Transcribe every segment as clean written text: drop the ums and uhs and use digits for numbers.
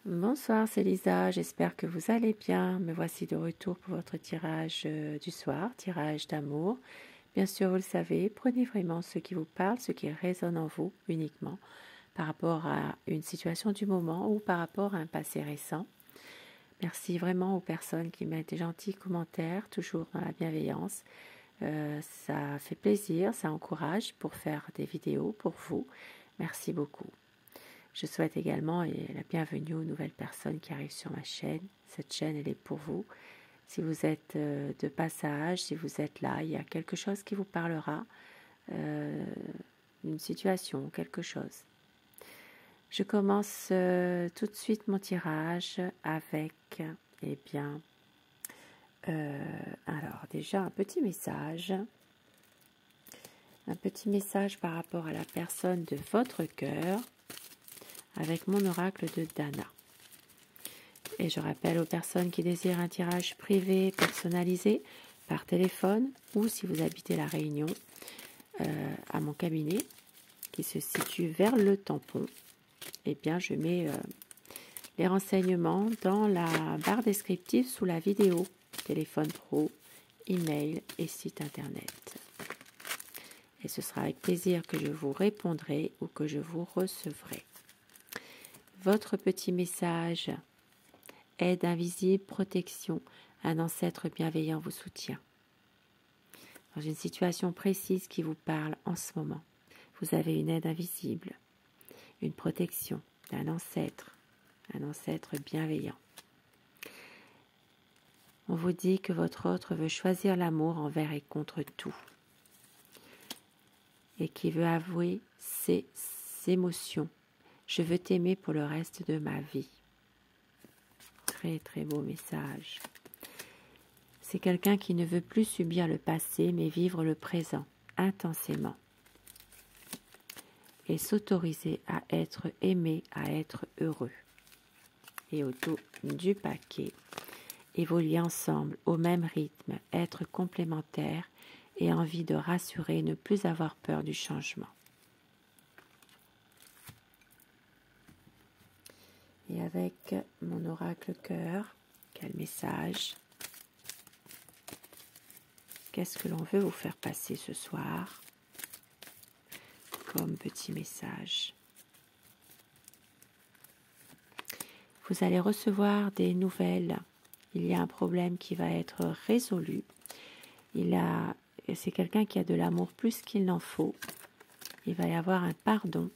Bonsoir, c'est Lisa, j'espère que vous allez bien. Me voici de retour pour votre tirage du soir, tirage d'amour. Bien sûr, vous le savez, prenez vraiment ce qui vous parle, ce qui résonne en vous uniquement par rapport à une situation du moment ou par rapport à un passé récent. Merci vraiment aux personnes qui mettent des gentils commentaires, toujours dans la bienveillance. Ça fait plaisir, ça encourage pour faire des vidéos pour vous. Merci beaucoup. Je souhaite également la bienvenue aux nouvelles personnes qui arrivent sur ma chaîne. Cette chaîne, elle est pour vous. Si vous êtes de passage, si vous êtes là, il y a quelque chose qui vous parlera, une situation, quelque chose. Je commence tout de suite mon tirage avec, alors déjà un petit message par rapport à la personne de votre cœur, avec mon oracle de Dana. Et je rappelle aux personnes qui désirent un tirage privé personnalisé par téléphone ou si vous habitez La Réunion, à mon cabinet qui se situe vers le tampon, eh bien je mets les renseignements dans la barre descriptive sous la vidéo, téléphone pro, email et site internet. Et ce sera avec plaisir que je vous répondrai ou que je vous recevrai. Votre petit message, aide invisible, protection, un ancêtre bienveillant vous soutient. Dans une situation précise qui vous parle en ce moment, vous avez une aide invisible, une protection d'un ancêtre, un ancêtre bienveillant. On vous dit que votre autre veut choisir l'amour envers et contre tout et qui veut avouer ses émotions. Je veux t'aimer pour le reste de ma vie. Très très beau message. C'est quelqu'un qui ne veut plus subir le passé mais vivre le présent intensément et s'autoriser à être aimé, à être heureux. Et au dos du paquet, évoluer ensemble au même rythme, être complémentaires et envie de rassurer, ne plus avoir peur du changement. Et avec mon oracle cœur, quel message? Qu'est-ce que l'on veut vous faire passer ce soir comme petit message? Vous allez recevoir des nouvelles. Il y a un problème qui va être résolu. C'est quelqu'un qui a de l'amour plus qu'il n'en faut. Il va y avoir un pardon.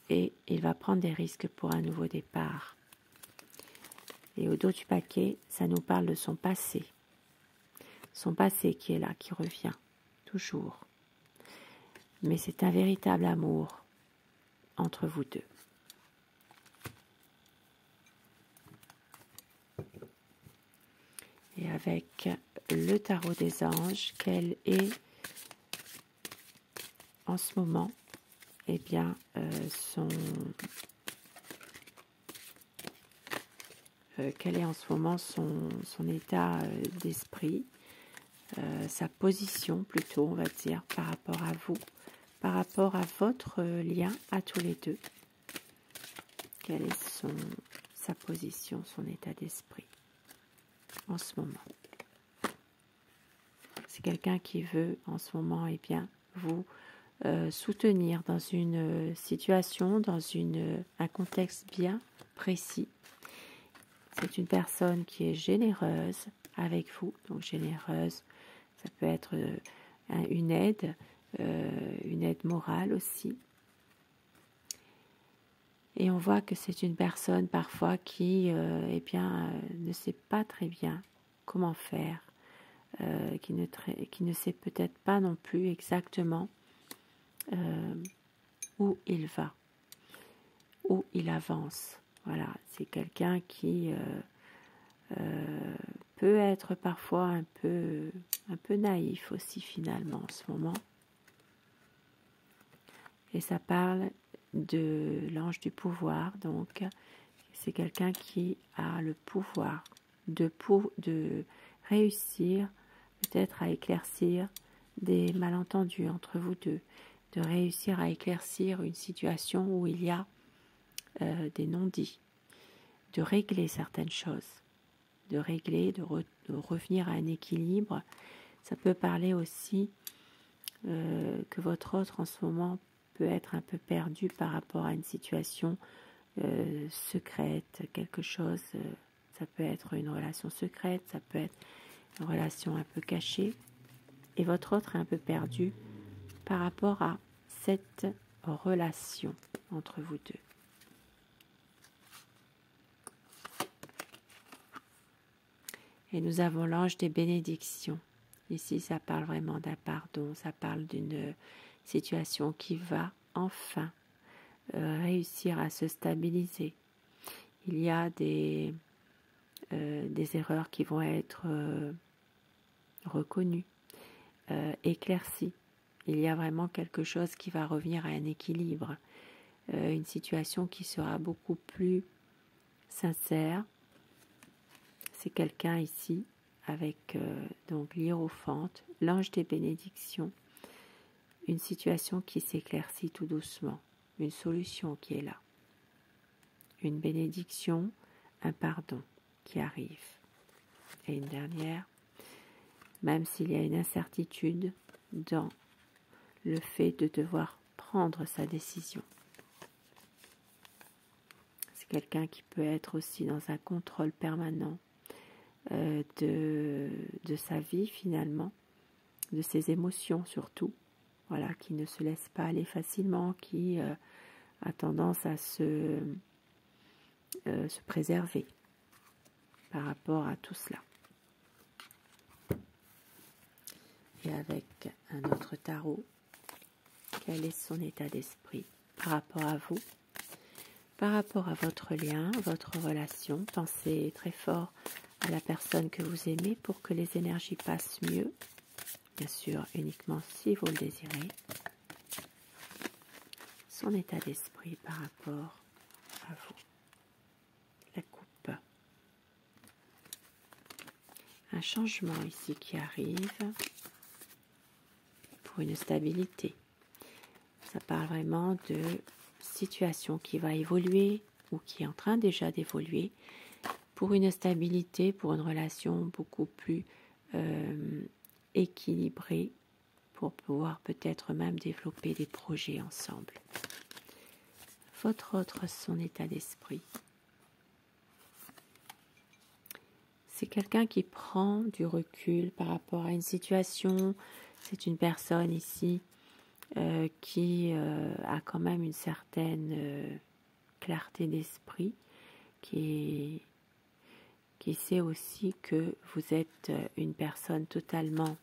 Et il va prendre des risques pour un nouveau départ. Et au dos du paquet, ça nous parle de son passé. Son passé qui est là, qui revient, toujours. Mais c'est un véritable amour entre vous deux. Et avec le tarot des anges, quel est en ce moment, eh bien, quel est en ce moment son état d'esprit, sa position plutôt, on va dire, par rapport à vous, par rapport à votre lien à tous les deux. Quelle est sa position, son état d'esprit en ce moment? C'est quelqu'un qui veut en ce moment, eh bien, vous soutenir dans une situation, dans un contexte bien précis. C'est une personne qui est généreuse avec vous, donc généreuse, ça peut être une aide morale aussi. Et on voit que c'est une personne parfois qui ne sait pas très bien comment faire, qui ne sait peut-être pas non plus exactement où il va, où il avance. Voilà, c'est quelqu'un qui peut être parfois un peu naïf aussi finalement en ce moment. Et ça parle de l'ange du pouvoir, donc c'est quelqu'un qui a le pouvoir de réussir peut-être à éclaircir des malentendus entre vous deux, de réussir à éclaircir une situation où il y a des non-dits, de régler certaines choses, de régler, de revenir à un équilibre. Ça peut parler aussi que votre autre en ce moment peut être un peu perdu par rapport à une situation secrète, quelque chose, ça peut être une relation secrète, ça peut être une relation un peu cachée, et votre autre est un peu perdu par rapport à cette relation entre vous deux. Et nous avons l'ange des bénédictions. Ici, ça parle vraiment d'un pardon, ça parle d'une situation qui va enfin réussir à se stabiliser. Il y a des erreurs qui vont être reconnues, éclaircies. Il y a vraiment quelque chose qui va revenir à un équilibre, une situation qui sera beaucoup plus sincère. C'est quelqu'un ici avec donc l'hiérophante, l'ange des bénédictions, une situation qui s'éclaircit tout doucement, une solution qui est là, une bénédiction, un pardon qui arrive. Et une dernière, même s'il y a une incertitude dans le fait de devoir prendre sa décision. C'est quelqu'un qui peut être aussi dans un contrôle permanent de sa vie finalement, de ses émotions surtout, voilà, qui ne se laisse pas aller facilement, qui a tendance à se préserver par rapport à tout cela. Et avec un autre tarot, quel est son état d'esprit par rapport à vous, par rapport à votre lien, votre relation? Pensez très fort à la personne que vous aimez pour que les énergies passent mieux, bien sûr uniquement si vous le désirez. Son état d'esprit par rapport à vous. La coupe. Un changement ici qui arrive pour une stabilité. Ça parle vraiment de situation qui va évoluer ou qui est en train déjà d'évoluer pour une stabilité, pour une relation beaucoup plus équilibrée, pour pouvoir peut-être même développer des projets ensemble. Votre autre, son état d'esprit. C'est quelqu'un qui prend du recul par rapport à une situation. C'est une personne ici qui a quand même une certaine clarté d'esprit, qui sait aussi que vous êtes une personne totalement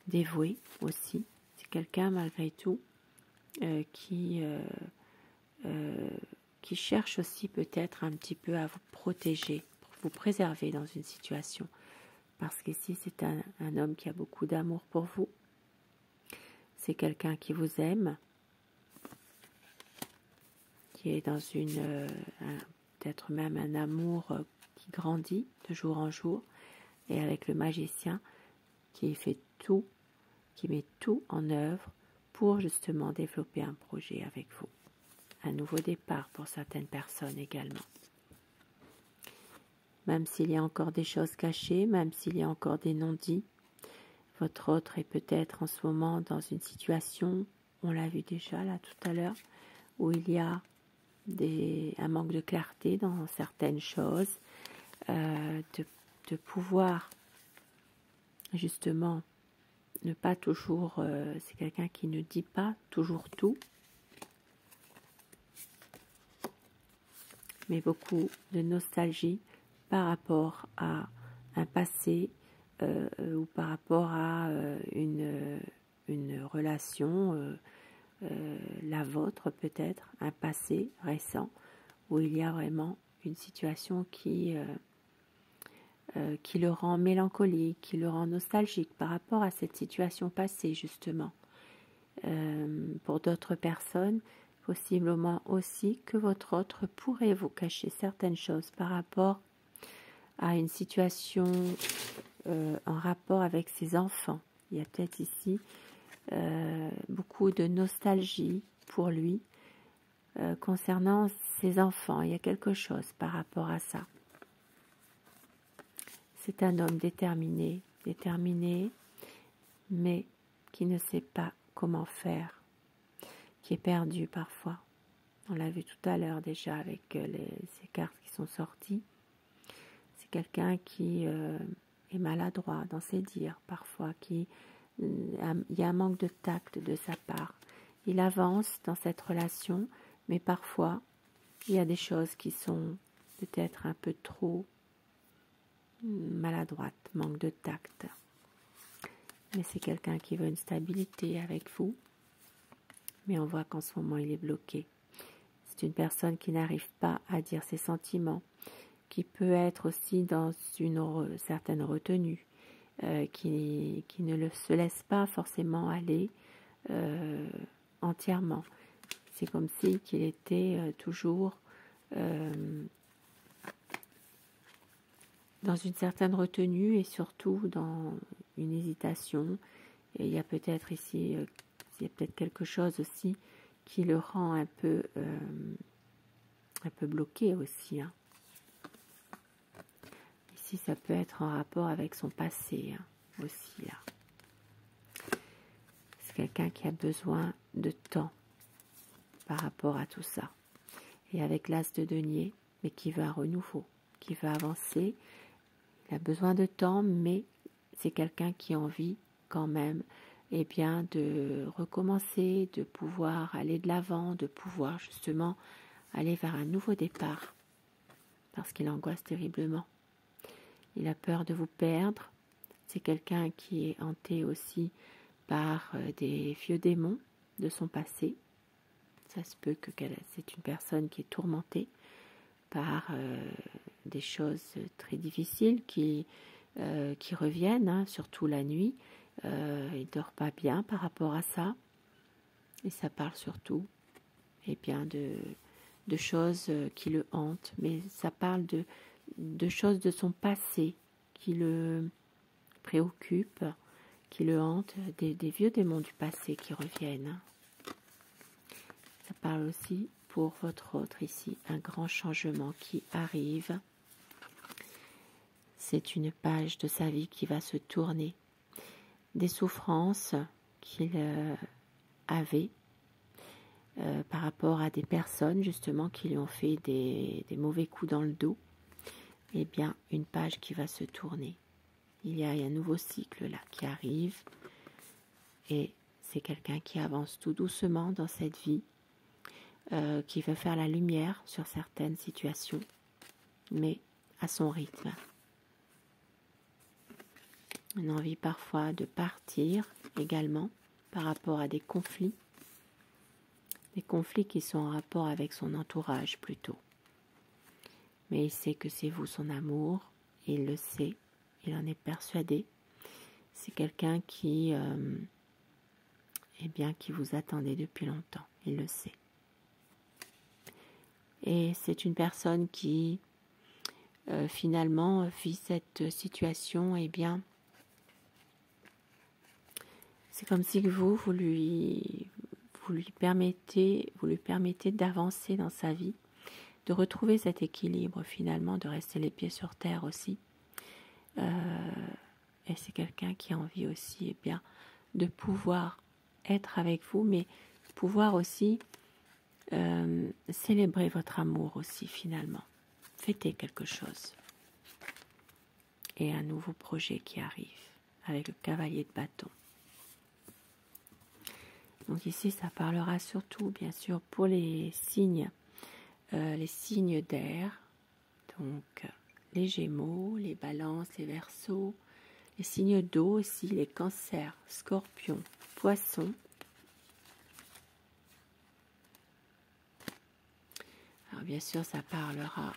dévouée aussi. C'est quelqu'un malgré tout qui cherche aussi peut-être un petit peu à vous protéger, pour vous préserver dans une situation. Parce qu'ici c'est un homme qui a beaucoup d'amour pour vous. C'est quelqu'un qui vous aime, qui est dans peut-être même un amour qui grandit de jour en jour, et avec le magicien qui fait tout, qui met tout en œuvre pour justement développer un projet avec vous. Un nouveau départ pour certaines personnes également. Même s'il y a encore des choses cachées, même s'il y a encore des non-dits, votre autre est peut-être en ce moment dans une situation, on l'a vu déjà là tout à l'heure, où il y a un manque de clarté dans certaines choses, de pouvoir justement ne pas toujours, c'est quelqu'un qui ne dit pas toujours tout, mais beaucoup de nostalgie par rapport à un passé ou par rapport à une relation, la vôtre peut-être, un passé récent, où il y a vraiment une situation qui le rend mélancolique, qui le rend nostalgique par rapport à cette situation passée justement. Pour d'autres personnes, possiblement aussi que votre autre pourrait vous cacher certaines choses par rapport à une situation en rapport avec ses enfants. Il y a peut-être ici beaucoup de nostalgie pour lui, concernant ses enfants. Il y a quelque chose par rapport à ça. C'est un homme déterminé, mais qui ne sait pas comment faire, qui est perdu parfois. On l'a vu tout à l'heure déjà avec ces cartes qui sont sorties. C'est quelqu'un qui est maladroit dans ses dires parfois, il y a un manque de tact de sa part. Il avance dans cette relation, mais parfois il y a des choses qui sont peut-être un peu trop maladroites, manque de tact. Mais c'est quelqu'un qui veut une stabilité avec vous, mais on voit qu'en ce moment il est bloqué. C'est une personne qui n'arrive pas à dire ses sentiments, qui peut être aussi dans une certaine retenue, qui ne se laisse pas forcément aller entièrement. C'est comme si qu'il était toujours dans une certaine retenue et surtout dans une hésitation. Et il y a peut-être ici, il y a peut-être quelque chose aussi qui le rend un peu bloqué aussi. Hein. Ici, ça peut être en rapport avec son passé aussi. Là. C'est quelqu'un qui a besoin de temps par rapport à tout ça. Et avec l'as de denier, mais qui veut un renouveau, qui veut avancer. Il a besoin de temps, mais c'est quelqu'un qui a envie quand même de recommencer, de pouvoir aller de l'avant, de pouvoir justement aller vers un nouveau départ, parce qu'il angoisse terriblement. Il a peur de vous perdre. C'est quelqu'un qui est hanté aussi par des vieux démons de son passé. Ça se peut que c'est une personne qui est tourmentée par des choses très difficiles qui reviennent, surtout la nuit. Il ne dort pas bien par rapport à ça. Et ça parle surtout de choses qui le hantent. Mais ça parle de choses de son passé qui le préoccupent, qui le hantent, des vieux démons du passé qui reviennent. Ça parle aussi pour votre autre ici, un grand changement qui arrive. C'est une page de sa vie qui va se tourner. Des souffrances qu'il avait par rapport à des personnes justement qui lui ont fait des mauvais coups dans le dos. Eh bien, une page qui va se tourner. Il y a un nouveau cycle là qui arrive et c'est quelqu'un qui avance tout doucement dans cette vie, qui veut faire la lumière sur certaines situations, mais à son rythme. Une envie parfois de partir également par rapport à des conflits qui sont en rapport avec son entourage plutôt. Mais il sait que c'est vous son amour, il le sait, il en est persuadé. C'est quelqu'un qui vous attendait depuis longtemps, il le sait. Et c'est une personne qui finalement vit cette situation, c'est comme si vous lui permettez d'avancer dans sa vie, de retrouver cet équilibre finalement, de rester les pieds sur terre aussi. Et c'est quelqu'un qui a envie aussi de pouvoir être avec vous, mais pouvoir aussi célébrer votre amour aussi finalement, fêter quelque chose. Et un nouveau projet qui arrive avec le cavalier de bâton. Donc ici, ça parlera surtout, bien sûr, pour les signes d'air, donc les Gémeaux, les Balances, les Verseaux, les signes d'eau aussi, les Cancers, Scorpions, Poissons. Alors bien sûr, ça parlera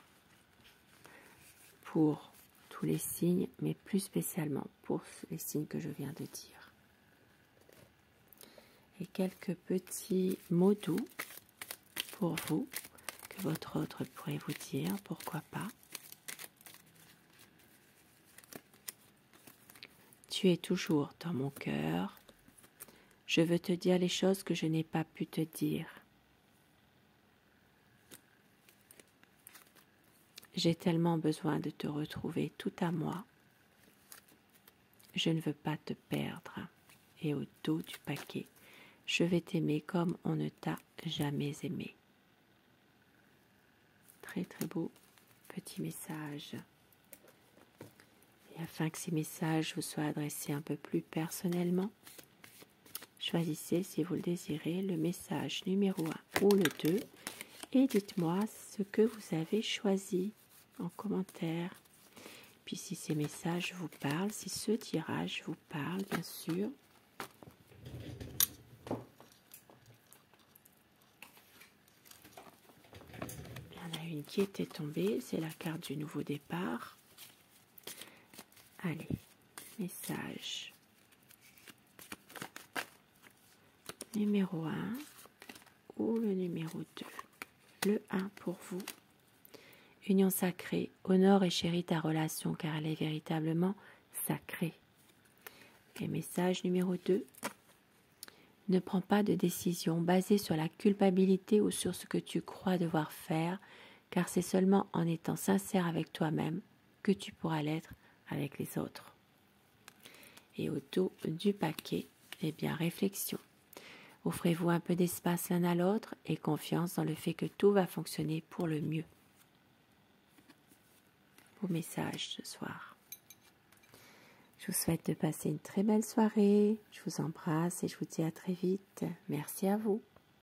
pour tous les signes, mais plus spécialement pour les signes que je viens de dire. Et quelques petits mots doux pour vous, que votre autre pourrait vous dire, pourquoi pas. Tu es toujours dans mon cœur. Je veux te dire les choses que je n'ai pas pu te dire. j'ai tellement besoin de te retrouver tout à moi. Je ne veux pas te perdre. Et au dos du paquet, je vais t'aimer comme on ne t'a jamais aimé. Très très beau petit message. Et afin que ces messages vous soient adressés un peu plus personnellement, choisissez, si vous le désirez, le message numéro 1 ou le 2 et dites-moi ce que vous avez choisi en commentaire. Puis si ces messages vous parlent, si ce tirage vous parle, bien sûr, il y en a une qui était tombée, c'est la carte du nouveau départ. Allez, message numéro 1 ou le numéro 2. Le 1 pour vous. Union sacrée, honore et chéris ta relation car elle est véritablement sacrée. Et message numéro 2. Ne prends pas de décision basée sur la culpabilité ou sur ce que tu crois devoir faire, car c'est seulement en étant sincère avec toi-même que tu pourras l'être avec les autres. Et au dos du paquet, eh bien réflexion. Offrez-vous un peu d'espace l'un à l'autre et confiance dans le fait que tout va fonctionner pour le mieux. Beau message ce soir. Je vous souhaite de passer une très belle soirée. Je vous embrasse et je vous dis à très vite. Merci à vous.